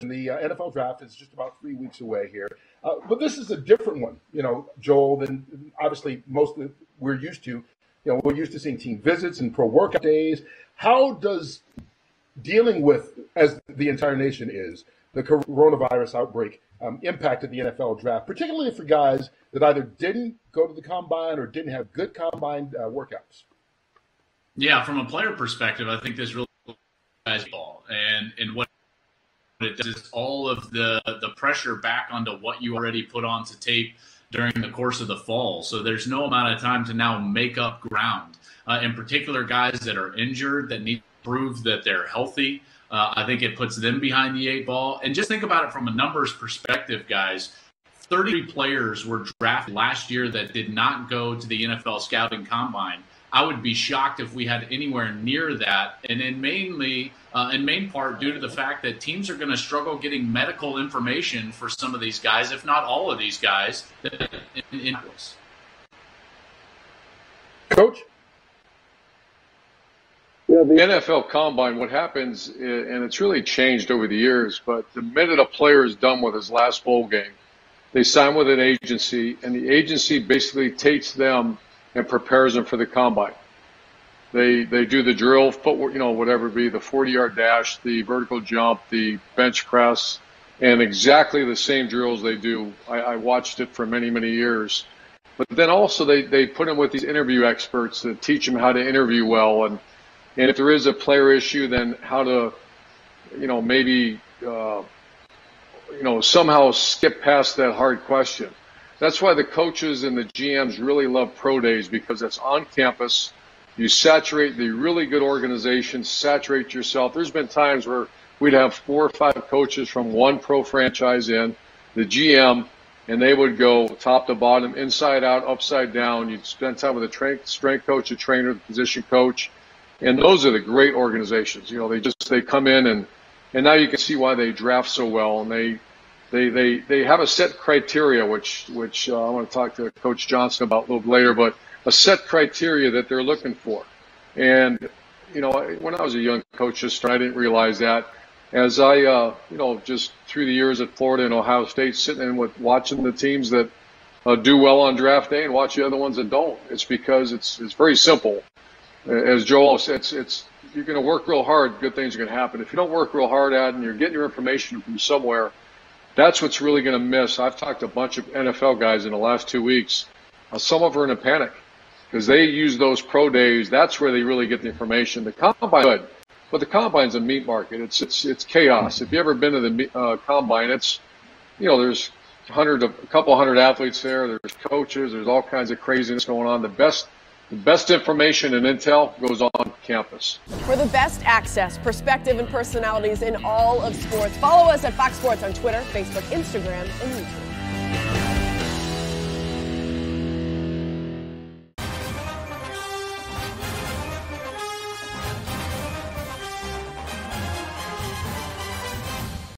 The NFL draft is just about 3 weeks away here. But this is a different one, Joel, than obviously most of we're used to. We're used to seeing team visits and pro workout days. How does dealing with, as the entire nation is, the coronavirus outbreak impacted the NFL draft, particularly for guys that either didn't go to the combine or didn't have good combine workouts? Yeah, from a player perspective, I think this really ball and what it does is all of the pressure back onto what you already put onto tape during the course of the fall. So there's no amount of time to now make up ground. In particular, guys that are injured that need to prove that they're healthy. I think it puts them behind the 8 ball. And just think about it from a numbers perspective, guys. 30 players were drafted last year that did not go to the NFL scouting combine. I would be shocked if we had anywhere near that, and in main part due to the fact that teams are going to struggle getting medical information for some of these guys, if not all of these guys. Coach? Yeah, the NFL Combine, what happens, and it's really changed over the years, but the minute a player is done with his last bowl game, they sign with an agency, and the agency basically takes them and prepares them for the combine. They do the drill, footwork, whatever it be, the 40-yard dash, the vertical jump, the bench press, and exactly the same drills they do. I watched it for many, many years. But then also they put them with these interview experts that teach them how to interview well. And if there is a player issue, then how to, maybe, somehow skip past that hard question. That's why the coaches and the GMs really love pro days, because it's on campus. You saturate the really good organizations, saturate yourself. There's been times where we'd have 4 or 5 coaches from one pro franchise in, the GM, and they would go top to bottom, inside out, upside down. You'd spend time with a strength coach, a trainer, the position coach. And those are the great organizations. They come in and now you can see why they draft so well, and they have a set criteria, which I want to talk to Coach Johnson about a little later, but a set criteria that they're looking for. And, when I was a young coach, I didn't realize that. As I, just through the years at Florida and Ohio State, sitting in watching the teams that do well on draft day and watch the other ones that don't. It's because it's very simple. As Joel said, you're going to work real hard, good things are going to happen. If you don't work real hard at it and you're getting your information from somewhere, that's what's really going to miss. I've talked to a bunch of NFL guys in the last 2 weeks. Some of them are in a panic because they use those pro days. That's where they really get the information. The combine, good, but the combine's a meat market. It's chaos. If you ever been to the combine, it's there's a couple hundred athletes there. There's coaches. There's all kinds of craziness going on. The best information and intel goes on campus. For the best access, perspective, and personalities in all of sports, follow us at Fox Sports on Twitter, Facebook, Instagram, and YouTube.